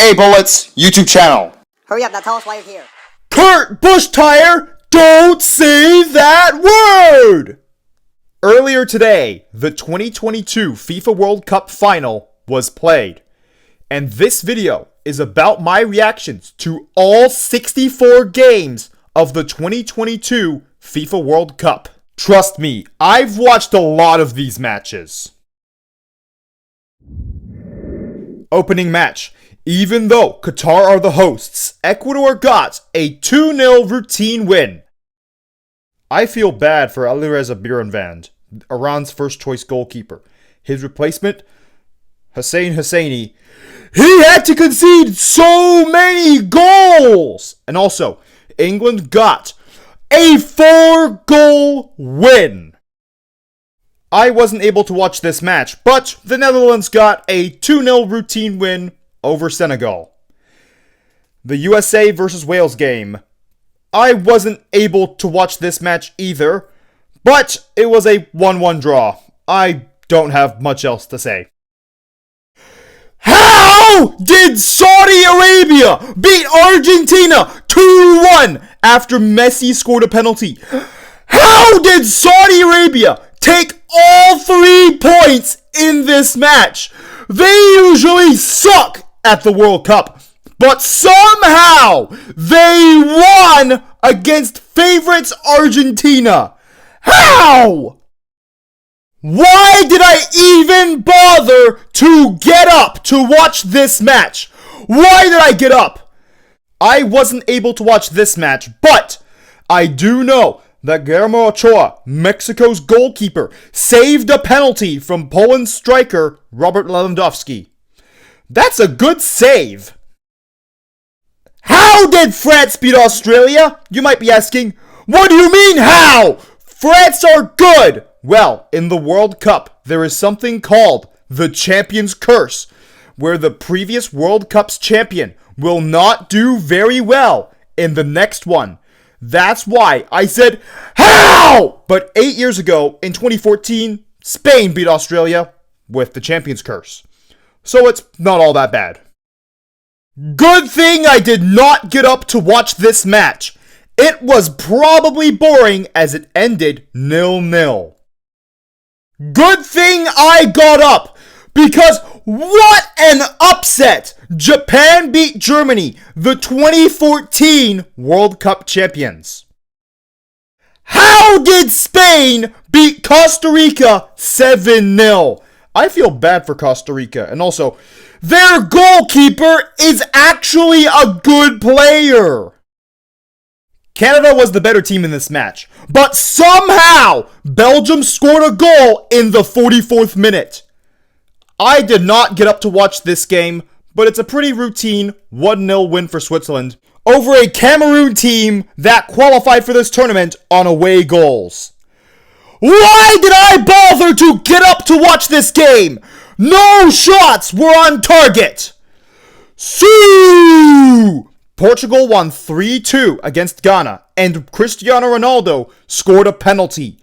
Hey Bullets YouTube channel. Hurry up, now tell us why you're here. Kurt Bushtire, don't say that word! Earlier today, the 2022 FIFA World Cup final was played. And this video is about my reactions to all 64 games of the 2022 FIFA World Cup. Trust me, I've watched a lot of these matches. Opening match. Even though Qatar are the hosts, Ecuador got a 2-0 routine win. I feel bad for Alireza Biranvand, Iran's first choice goalkeeper. His replacement, Hussein Husseini, he had to concede so many goals! And also, England got a 4-goal win. I wasn't able to watch this match, but the Netherlands got a 2-0 routine win over Senegal. The USA versus Wales game. I wasn't able to watch this match either, but it was a 1-1 draw. I don't have much else to say. How did Saudi Arabia beat Argentina 2-1 after Messi scored a penalty? How did Saudi Arabia take all 3 points in this match? They usually suck at the World Cup, but somehow they won against favorites Argentina. How? Why did I even bother to get up to watch this match? Why did I get up? I wasn't able to watch this match, but I do know that Guillermo Ochoa, Mexico's goalkeeper, saved a penalty from Poland's striker Robert Lewandowski. That's a good save. How did France beat Australia? You might be asking, what do you mean how? France are good. Well, in the World Cup, there is something called the Champion's Curse, where the previous World Cup's champion will not do very well in the next one. That's why I said, how? But 8 years ago, in 2014, Spain beat Australia with the Champion's Curse. So it's not all that bad. Good thing I did not get up to watch this match. It was probably boring as it ended 0-0. Good thing I got up, because what an upset! Japan beat Germany, the 2014 World Cup champions. How did Spain beat Costa Rica 7-0? I feel bad for Costa Rica, and also, their goalkeeper is actually a good player. Canada was the better team in this match, but somehow Belgium scored a goal in the 44th minute. I did not get up to watch this game, but it's a pretty routine 1-0 win for Switzerland over a Cameroon team that qualified for this tournament on away goals. Why did I bother to get up to watch this game? No shots were on target. Sue! Portugal won 3-2 against Ghana, and Cristiano Ronaldo scored a penalty.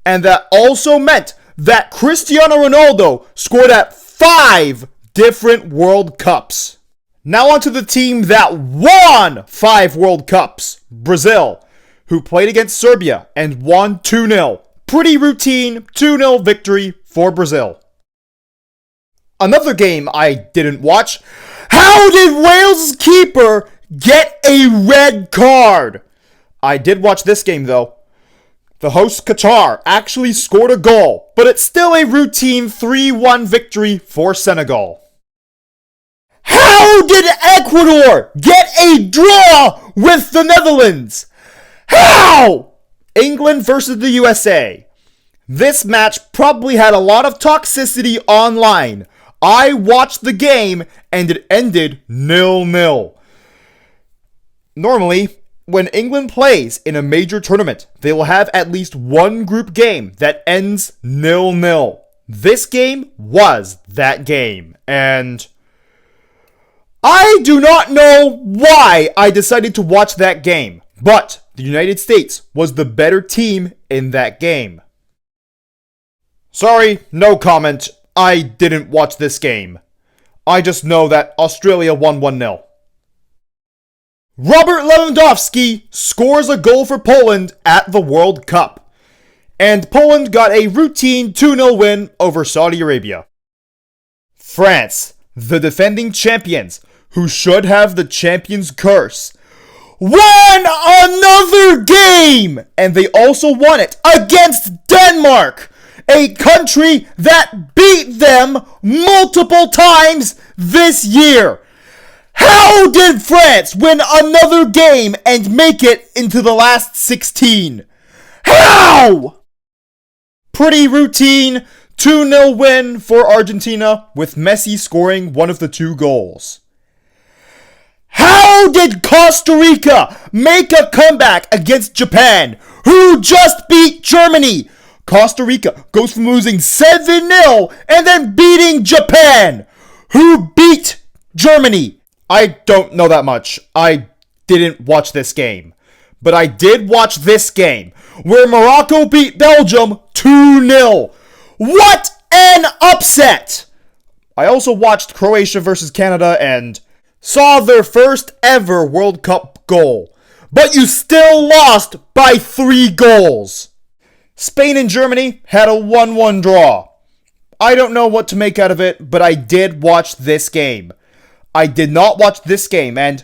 And that also meant that Cristiano Ronaldo scored at 5 different World Cups. Now on to the team that won 5 World Cups, Brazil, who played against Serbia and won 2-0. Pretty routine 2-0 victory for Brazil. Another game I didn't watch. How did Wales' keeper get a red card? I did watch this game though. The host Qatar actually scored a goal, but it's still a routine 3-1 victory for Senegal. How did Ecuador get a draw with the Netherlands? How? England versus the USA. This match probably had a lot of toxicity online. I watched the game and it ended 0-0. Normally, when England plays in a major tournament, they will have at least one group game that ends 0-0. This game was that game, and I do not know why I decided to watch that game, but the United States was the better team in that game. Sorry, no comment. I didn't watch this game. I just know that Australia won 1-0. Robert Lewandowski scores a goal for Poland at the World Cup. And Poland got a routine 2-0 win over Saudi Arabia. France, the defending champions, who should have the champion's curse, won another game! And they also won it against Denmark, a country that beat them multiple times this year. How did France win another game and make it into the last 16? How? Pretty routine 2-0 win for Argentina, with Messi scoring one of the 2 goals. How did Costa Rica make a comeback against Japan, who just beat Germany? Costa Rica goes from losing 7-0 and then beating Japan, who beat Germany. I don't know that much. I didn't watch this game. But I did watch this game, where Morocco beat Belgium 2-0. What an upset! I also watched Croatia versus Canada and saw their first ever World Cup goal. But you still lost by 3 goals. Spain and Germany had a 1-1 draw. I don't know what to make out of it, but I did watch this game. I did not watch this game, and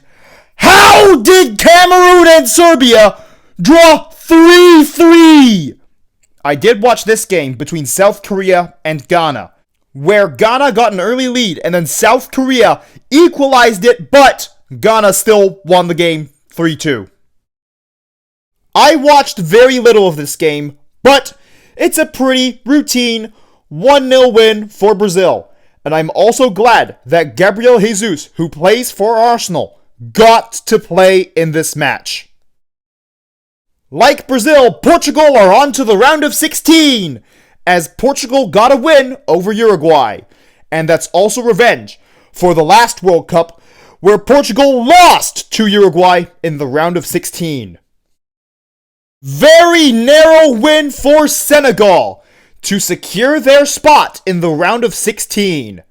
how did Cameroon and Serbia draw 3-3? I did watch this game between South Korea and Ghana, where Ghana got an early lead and then South Korea equalized it, but Ghana still won the game 3-2. I watched very little of this game, but it's a pretty routine 1-0 win for Brazil. And I'm also glad that Gabriel Jesus, who plays for Arsenal, got to play in this match. Like Brazil, Portugal are on to the round of 16, as Portugal got a win over Uruguay. And that's also revenge for the last World Cup, where Portugal lost to Uruguay in the round of 16. Very narrow win for Senegal to secure their spot in the round of 16.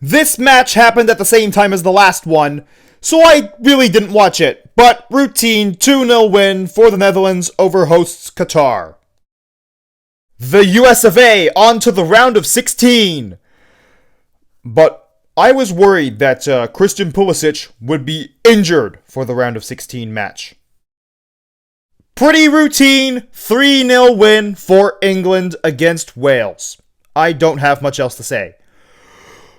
This match happened at the same time as the last one, so I really didn't watch it, but routine 2-0 win for the Netherlands over hosts Qatar. The US of A on to the round of 16. But I was worried that Christian Pulisic would be injured for the round of 16 match. Pretty routine 3-0 win for England against Wales. I don't have much else to say.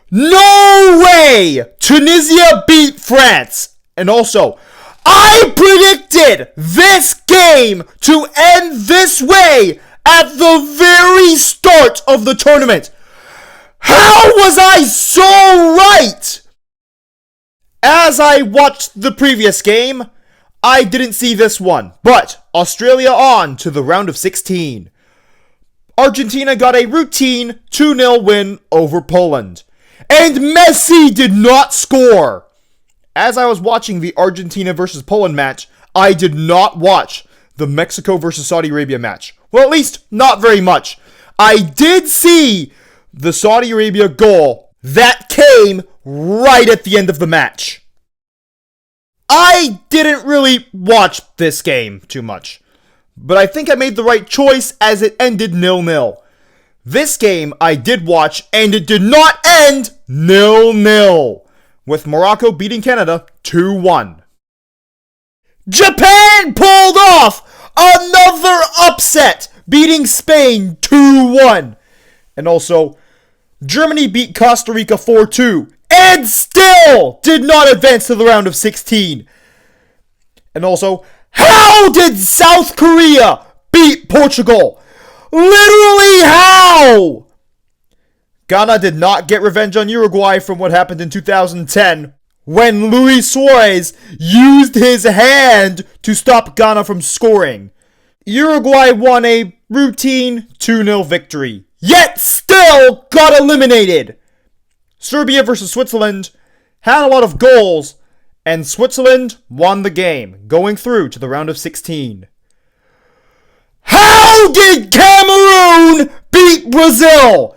No way! Tunisia beat France! And also, I predicted this game to end this way at the very start of the tournament. How was I so right? As I watched the previous game, I didn't see this one, but Australia on to the round of 16. Argentina got a routine 2-0 win over Poland. And Messi did not score. As I was watching the Argentina versus Poland match, I did not watch the Mexico versus Saudi Arabia match. Well, at least not very much. I did see the Saudi Arabia goal that came right at the end of the match. I didn't really watch this game too much, but I think I made the right choice as it ended 0-0. This game I did watch, and it did not end 0-0, with Morocco beating Canada 2-1. Japan pulled off another upset, beating Spain 2-1. And also, Germany beat Costa Rica 4-2, and still did not advance to the round of 16. And also, how did South Korea beat Portugal? Literally how? Ghana did not get revenge on Uruguay from what happened in 2010, when Luis Suarez used his hand to stop Ghana from scoring. Uruguay won a routine 2-0 victory, yet still got eliminated. Serbia versus Switzerland had a lot of goals, and Switzerland won the game, going through to the round of 16. How did Cameroon beat Brazil?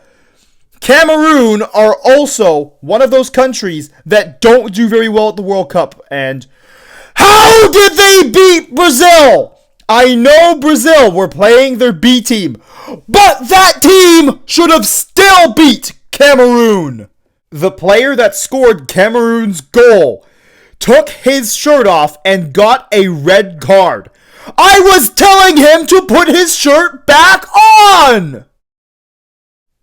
Cameroon are also one of those countries that don't do very well at the World Cup. And how did they beat Brazil? I know Brazil were playing their B team, but that team should have still beat Cameroon. The player that scored Cameroon's goal took his shirt off and got a red card. I was telling him to put his shirt back on!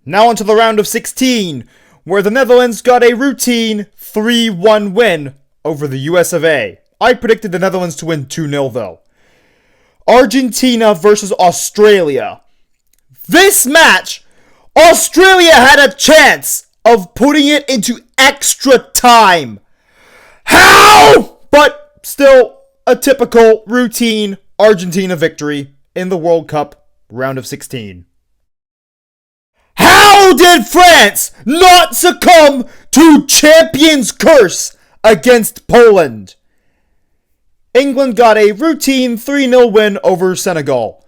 Now onto the round of 16, where the Netherlands got a routine 3-1 win over the US of A. I predicted the Netherlands to win 2-0 though. Argentina versus Australia. This match, Australia had a chance of putting it into extra time. How? But still a typical routine Argentina victory in the World Cup round of 16. How did France not succumb to champion's curse against Poland? England got a routine 3-0 win over Senegal,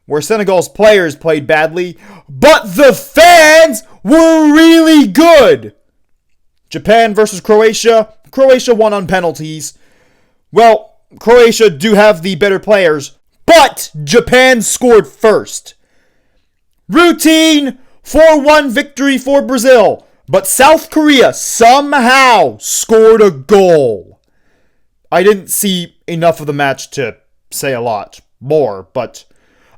where Senegal's players played badly, but the fans were really good. Japan versus Croatia. Croatia won on penalties. Well, Croatia do have the better players, but Japan scored first. Routine 4-1 victory for Brazil, but South Korea somehow scored a goal. I didn't see enough of the match to say a lot more, but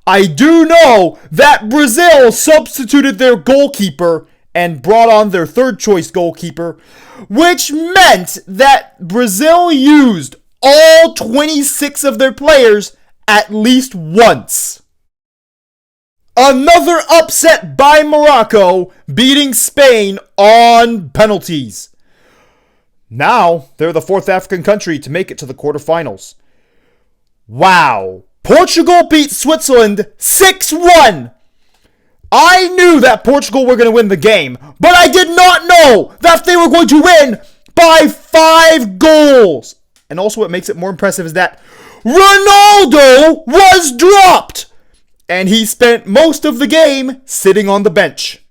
I do know that Brazil substituted their goalkeeper and brought on their third choice goalkeeper, which meant that Brazil used all 26 of their players at least once. Another upset by Morocco, beating Spain on penalties. Now, they're the fourth African country to make it to the quarterfinals. Wow. Portugal beat Switzerland 6-1. I knew that Portugal were going to win the game, but I did not know that they were going to win by 5 goals. And also what makes it more impressive is that Ronaldo was dropped, and he spent most of the game sitting on the bench.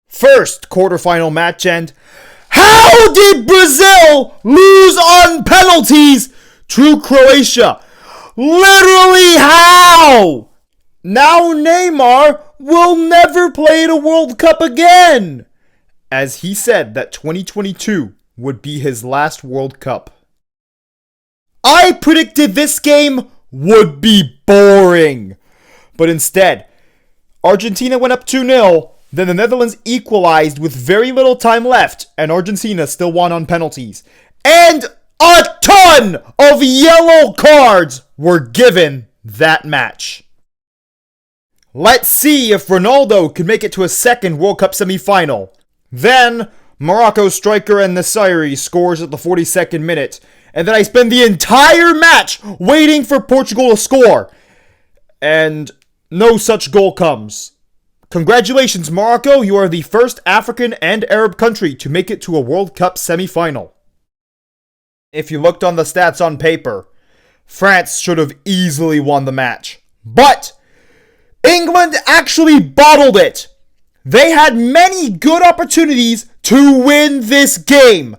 First quarterfinal match, and how did Brazil lose on penalties to Croatia? Literally how? Now Neymar will never play in a World Cup again, as he said that 2022 would be his last World Cup. I predicted this game would be boring, but instead, Argentina went up 2-0, then the Netherlands equalized with very little time left, and Argentina still won on penalties. And a ton of yellow cards were given that match. Let's see if Ronaldo can make it to a second World Cup semi-final. Then, Morocco striker En-Nesyri scores at the 42nd minute, and then I spend the entire match waiting for Portugal to score. And no such goal comes. Congratulations, Morocco, you are the first African and Arab country to make it to a World Cup semi-final. If you looked on the stats on paper, France should have easily won the match. But England actually bottled it. They had many good opportunities to win this game.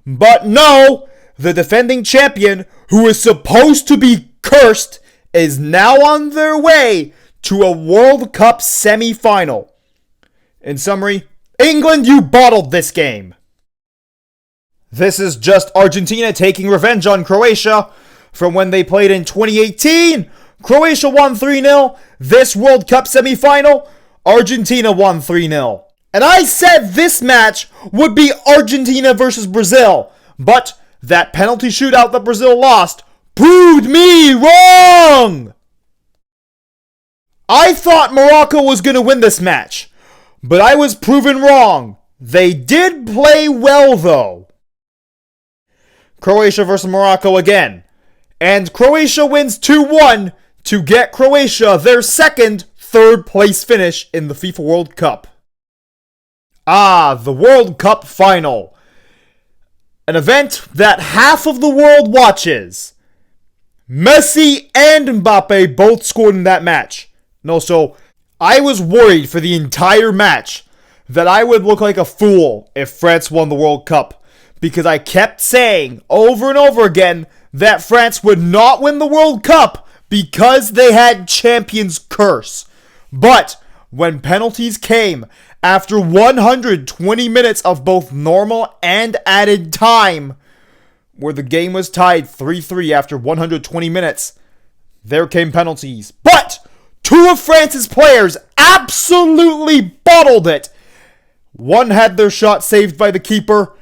But no, the defending champion, who is supposed to be cursed, is now on their way to a World Cup semi-final. In summary, England, you bottled this game. This is just Argentina taking revenge on Croatia from when they played in 2018. Croatia won 3-0. This World Cup semi-final, Argentina won 3-0. And I said this match would be Argentina versus Brazil, but that penalty shootout that Brazil lost proved me wrong! I thought Morocco was going to win this match, but I was proven wrong. They did play well, though. Croatia versus Morocco again. And Croatia wins 2-1 to get Croatia their second third place finish in the FIFA World Cup. The World Cup final. An event that half of the world watches. Messi and Mbappe both scored in that match. No, so I was worried for the entire match that I would look like a fool if France won the World Cup, because I kept saying over and over again that France would not win the World Cup because they had Champions Curse. But when penalties came after 120 minutes of both normal and added time, where the game was tied 3-3 after 120 minutes, there came penalties. But two of France's players absolutely bottled it. One had their shot saved by the keeper,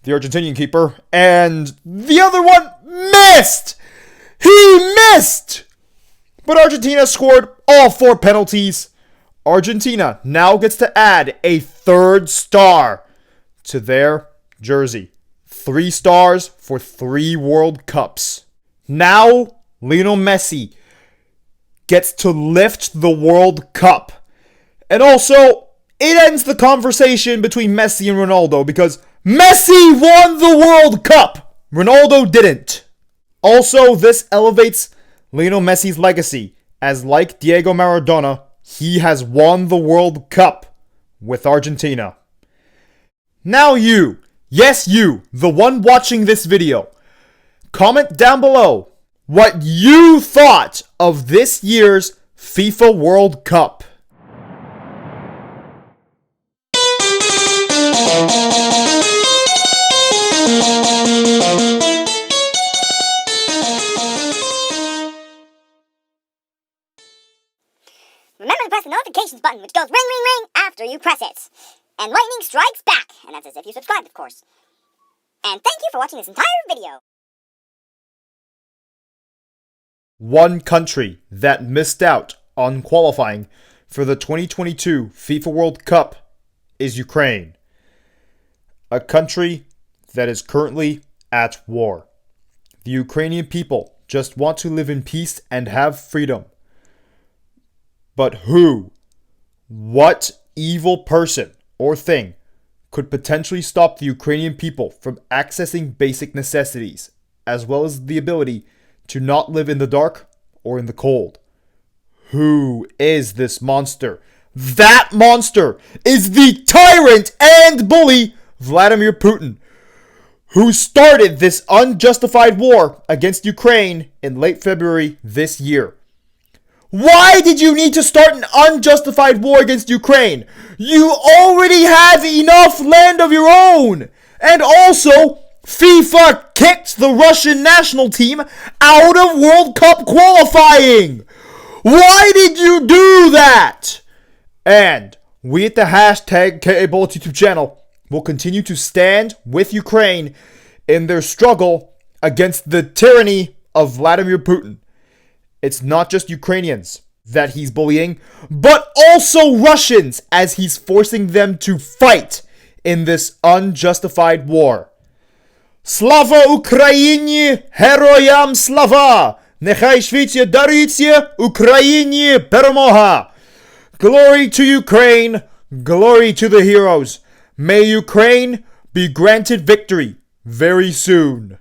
the Argentinian keeper, and the other one missed. He missed! But Argentina scored all 4 penalties. Argentina now gets to add a 3rd star to their jersey. 3 stars for 3 World Cups. Now, Lionel Messi gets to lift the World Cup. And also, it ends the conversation between Messi and Ronaldo because Messi won the World Cup. Ronaldo didn't. Also, this elevates Lionel Messi's legacy, as like Diego Maradona, he has won the World Cup with Argentina. Now you, yes you, the one watching this video, comment down below what you thought of this year's FIFA World Cup. Remember to press the notifications button, which goes ring, ring, ring after you press it. And lightning strikes back, and that's as if you subscribed, of course. And thank you for watching this entire video. One country that missed out on qualifying for the 2022 FIFA World Cup is Ukraine. A country that is currently at war. The Ukrainian people just want to live in peace and have freedom. But who, what evil person or thing could potentially stop the Ukrainian people from accessing basic necessities, as well as the ability to not live in the dark or in the cold? Who is this monster? That monster is the tyrant and bully Vladimir Putin, who started this unjustified war against Ukraine in late February this year. Why did you need to start an unjustified war against Ukraine? You already have enough land of your own! And also, FIFA kicked the Russian national team out of World Cup qualifying! Why did you do that? And we at the hashtag KABullets YouTube channel will continue to stand with Ukraine in their struggle against the tyranny of Vladimir Putin. It's not just Ukrainians that he's bullying, but also Russians, as he's forcing them to fight in this unjustified war. Slava Ukrainie, Heroyam Slava! Nechai Shvitya Daritya, Ukrainie Permoha! Glory to Ukraine, glory to the heroes. May Ukraine be granted victory very soon.